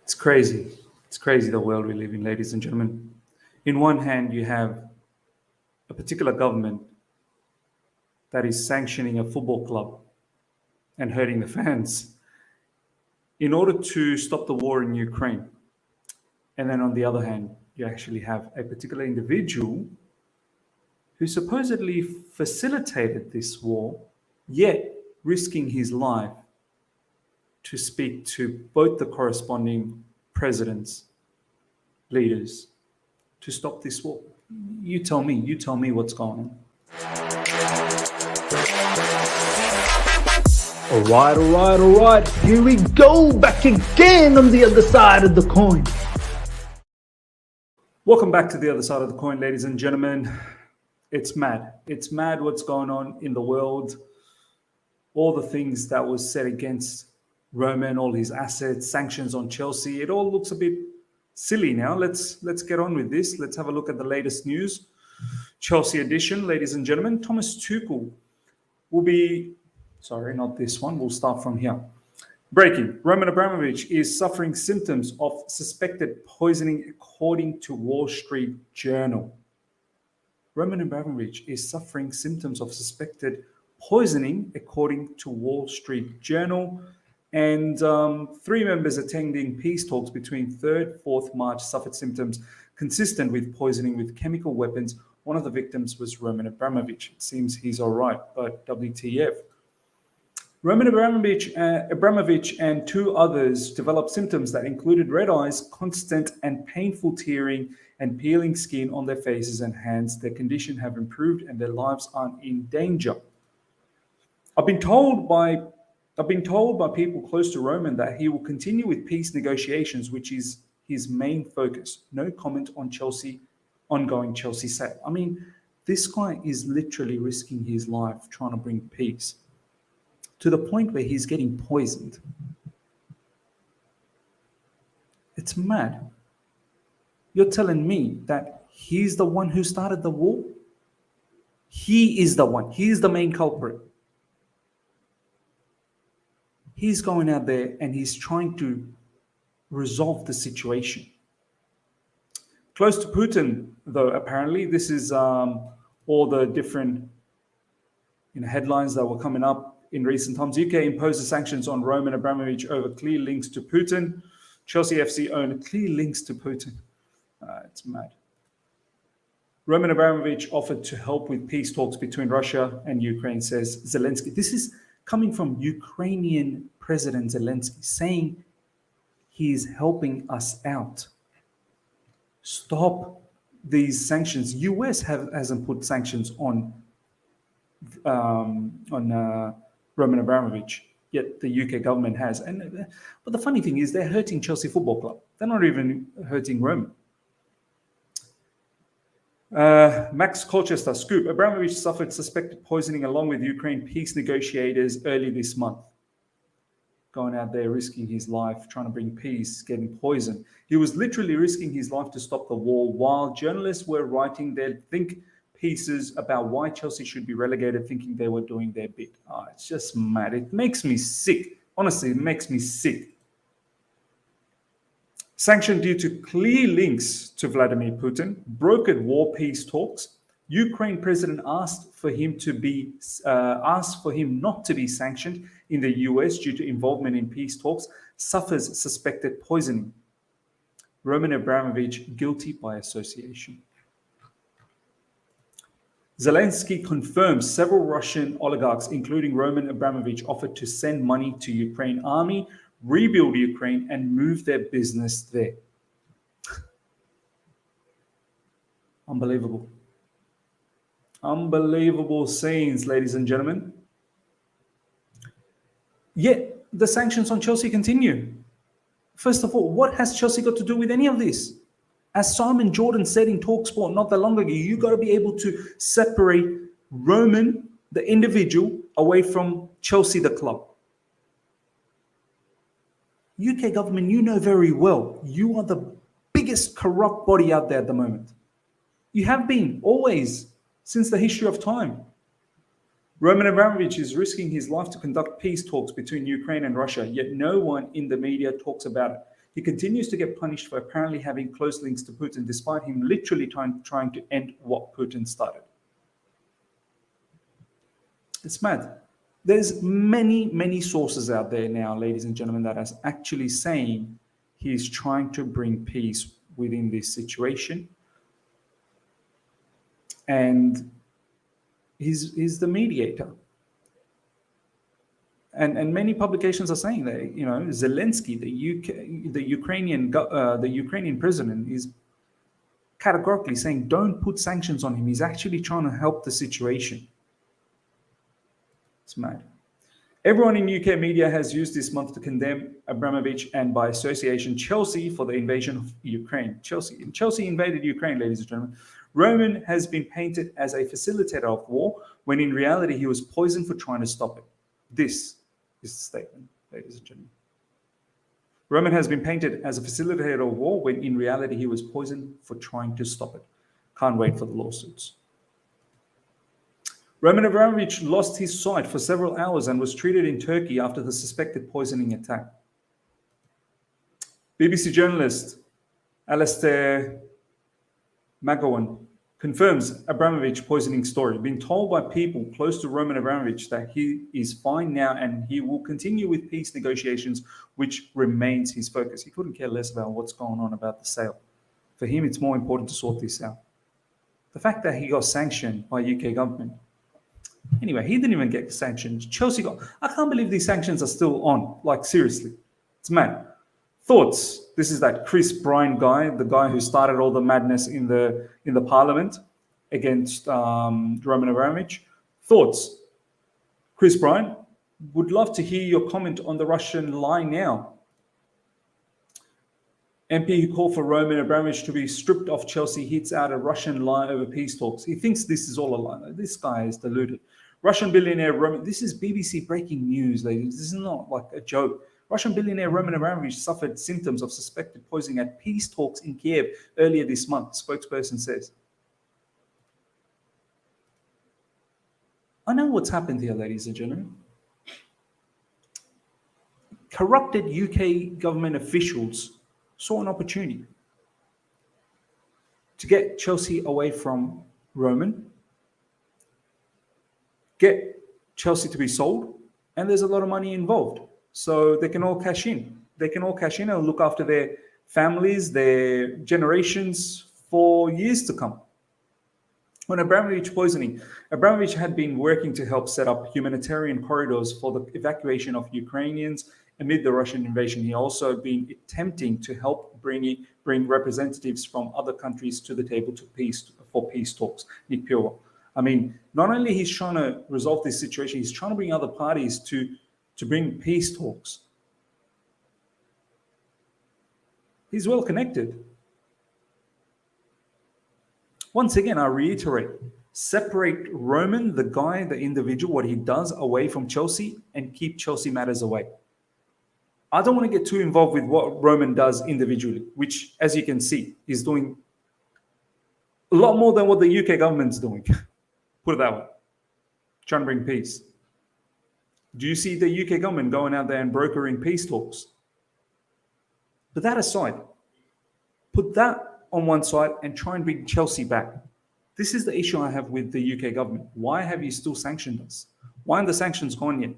It's crazy. It's crazy the world we live in, ladies and gentlemen. In one hand, you have a particular government that is sanctioning a football club and hurting the fans in order to stop the war in Ukraine. And then on the other hand, you actually have a particular individual who supposedly facilitated this war, yet risking his life to speak to both the corresponding presidents, leaders, to stop this war. You tell me what's going on. All right. Here we go, back again on the other side of the coin. Welcome back to the other side of the coin, ladies and gentlemen. It's mad. It's mad what's going on in the world. All the things that was said against Roman, all his assets, sanctions on Chelsea. It all looks a bit silly now. Let's get on with this. Let's have a look at the latest news. Chelsea edition, ladies and gentlemen. Thomas Tuchel will be... Sorry, not this one. We'll start from here. Breaking. Roman Abramovich is suffering symptoms of suspected poisoning according to Wall Street Journal. Roman Abramovich is suffering symptoms of suspected poisoning according to Wall Street Journal. And 3 members attending peace talks between 3rd, 4th March suffered symptoms consistent with poisoning with chemical weapons. One of the victims was Roman Abramovich. It seems he's all right, but WTF. Roman Abramovich and 2 others developed symptoms that included red eyes, constant and painful tearing, and peeling skin on their faces and hands. Their condition have improved and their lives aren't in danger. I've been told by people close to Roman that he will continue with peace negotiations, which is his main focus. No comment on ongoing Chelsea sale. I mean, this guy is literally risking his life trying to bring peace, to the point where he's getting poisoned. It's mad. You're telling me that he's the one who started the war? He is the one. He is the main culprit. He's going out there and he's trying to resolve the situation. Close to Putin, though, apparently, this is all the different headlines that were coming up in recent times. UK imposes sanctions on Roman Abramovich over clear links to Putin. Chelsea FC own clear links to Putin. It's mad. Roman Abramovich offered to help with peace talks between Russia and Ukraine, says Zelensky. This is coming from Ukrainian President Zelensky, saying he's helping us out. Stop these sanctions. US hasn't put sanctions on Roman Abramovich, yet the UK government has. But the funny thing is, they're hurting Chelsea Football Club. They're not even hurting Roman. Max Colchester scoop. Abramovich suffered suspected poisoning along with Ukraine peace negotiators early this month. Going out there risking his life, trying to bring peace, getting poisoned. He was literally risking his life to stop the war while journalists were writing their think pieces about why Chelsea should be relegated, thinking they were doing their bit. It's just mad. It makes me sick. Honestly, it makes me sick. Sanctioned due to clear links to Vladimir Putin, brokered war peace talks. Ukraine president asked for him not to be sanctioned in the US due to involvement in peace talks. Suffers suspected poisoning. Roman Abramovich guilty by association. Zelensky confirms several Russian oligarchs, including Roman Abramovich, offered to send money to Ukraine army, rebuild Ukraine, and move their business there. Unbelievable. Unbelievable scenes, ladies and gentlemen. Yet the sanctions on Chelsea continue. First of all, what has Chelsea got to do with any of this? As Simon Jordan said in TalkSport not that long ago, you got to be able to separate Roman, the individual, away from Chelsea, the club. UK government, you know very well, you are the biggest corrupt body out there at the moment. You have been, always, since the history of time. Roman Abramovich is risking his life to conduct peace talks between Ukraine and Russia, yet no one in the media talks about it. He continues to get punished for apparently having close links to Putin, despite him literally trying to end what Putin started. It's mad. There's many sources out there now, ladies and gentlemen, that are actually saying he's trying to bring peace within this situation. And he's the mediator. And many publications are saying that, you know, Zelensky, the Ukrainian president, is categorically saying don't put sanctions on him. He's actually trying to help the situation. It's mad. Everyone in UK media has used this month to condemn Abramovich and, by association, Chelsea for the invasion of Ukraine. Chelsea invaded Ukraine, ladies and gentlemen. Roman has been painted as a facilitator of war, when in reality he was poisoned for trying to stop it. This is the statement, ladies and gentlemen. Roman has been painted as a facilitator of war, when in reality he was poisoned for trying to stop it. Can't wait for the lawsuits. Roman Abramovich lost his sight for several hours and was treated in Turkey after the suspected poisoning attack. BBC journalist Alastair McGowan confirms Abramovich poisoning story, being told by people close to Roman Abramovich that he is fine now and he will continue with peace negotiations, which remains his focus. He couldn't care less about what's going on about the sale. For him, it's more important to sort this out. The fact that he got sanctioned by UK government. Anyway, he didn't even get sanctioned. Chelsea got. I can't believe these sanctions are still on. Like, seriously. It's mad. Thoughts? This is that Chris Bryant guy, the guy who started all the madness in the parliament against Roman Abramovich. Thoughts? Chris Bryant, would love to hear your comment on the Russian lie now. MP who called for Roman Abramovich to be stripped off Chelsea hits out a Russian lie over peace talks. He thinks this is all a lie. This guy is deluded. Russian billionaire Roman, this is BBC breaking news, ladies. This is not like a joke. Russian billionaire Roman Abramovich suffered symptoms of suspected poisoning at peace talks in Kiev earlier this month, spokesperson says. I know what's happened here, ladies and gentlemen. Corrupted UK government officials saw an opportunity to get Chelsea away from Roman, get Chelsea to be sold, and there's a lot of money involved. So they can all cash in. They can all cash in and look after their families, their generations for years to come. When Abramovich poisoning, Abramovich had been working to help set up humanitarian corridors for the evacuation of Ukrainians amid the Russian invasion. He also been attempting to help bring representatives from other countries to the table for peace talks. Nick Pure. I mean, not only he's trying to resolve this situation, he's trying to bring other parties to bring peace talks. He's well connected. Once again, I reiterate, separate Roman, the guy, the individual, what he does away from Chelsea, and keep Chelsea matters away. I don't want to get too involved with what Roman does individually, which, as you can see, is doing a lot more than what the UK government's doing. Put it that way. Trying to bring peace. Do you see the UK government going out there and brokering peace talks? But that aside, put that on one side and try and bring Chelsea back. This is the issue I have with the UK government. Why have you still sanctioned us? Why aren't the sanctions gone yet?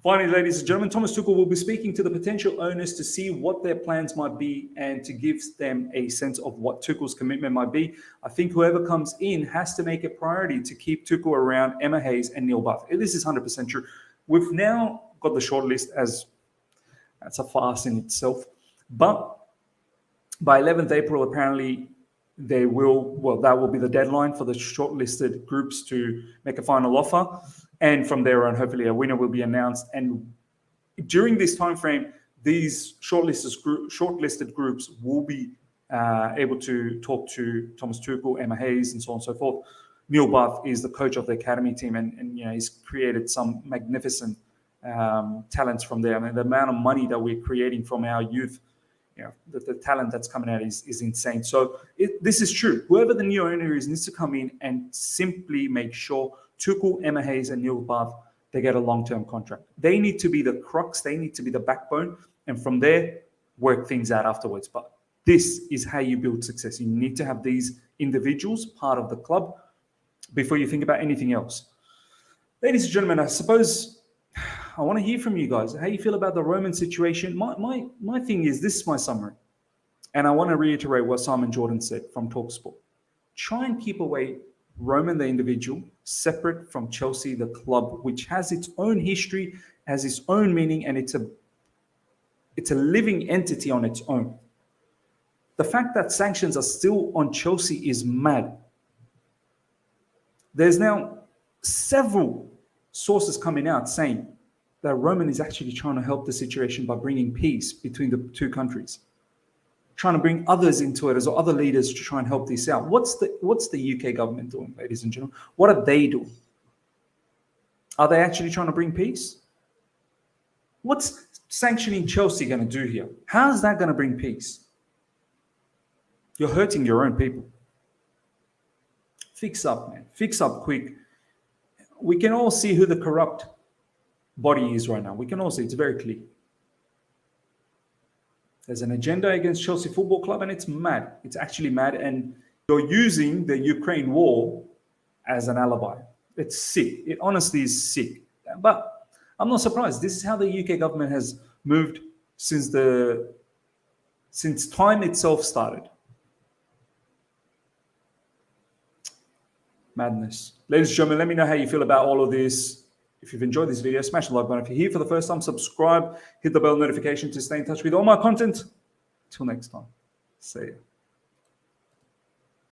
Finally, ladies and gentlemen, Thomas Tuchel will be speaking to the potential owners to see what their plans might be and to give them a sense of what Tuchel's commitment might be. I think whoever comes in has to make a priority to keep Tuchel around Emma Hayes and Neil Bath. This is 100% true. We've now got the shortlist, as that's a farce in itself. But by 11th April, apparently, that will be the deadline for the shortlisted groups to make a final offer. And from there on, hopefully a winner will be announced. And during this time frame, these shortlisted groups will be able to talk to Thomas Tuchel, Emma Hayes, and so on and so forth. Neil Bath is the coach of the academy team, and you know, he's created some magnificent talents from there. I mean, the amount of money that we're creating from our youth, you know, the talent that's coming out is insane. So this is true. Whoever the new owner is needs to come in and simply make sure Tuchel, Emma Hayes, and Neil Bath, they get a long-term contract. They need to be the crux. They need to be the backbone and from there, work things out afterwards. But this is how you build success. You need to have these individuals part of the club before you think about anything else. Ladies and gentlemen, I suppose I want to hear from you guys. How you feel about the Roman situation? My thing is, this is my summary. And I want to reiterate what Simon Jordan said from TalkSport. Try and keep away Roman, the individual, separate from Chelsea, the club, which has its own history, has its own meaning, and it's a living entity on its own. The fact that sanctions are still on Chelsea is mad. There's now several sources coming out saying that Roman is actually trying to help the situation by bringing peace between the two countries, trying to bring others into it as well, other leaders to try and help this out. What's the UK government doing, ladies and gentlemen? What are they doing? Are they actually trying to bring peace? What's sanctioning Chelsea going to do here? How's that going to bring peace? You're hurting your own people. Fix up, man. Fix up quick. We can all see who the corrupt body is right now. We can all see, it's very clear. There's an agenda against Chelsea Football Club, and it's mad. It's actually mad, and you're using the Ukraine war as an alibi. It's sick. It honestly is sick. But I'm not surprised. This is how the UK government has moved since time itself started. Madness. Ladies and gentlemen, let me know how you feel about all of this. If you've enjoyed this video, smash the like button. If you're here for the first time, subscribe, hit the bell notification to stay in touch with all my content. Till next time, see ya.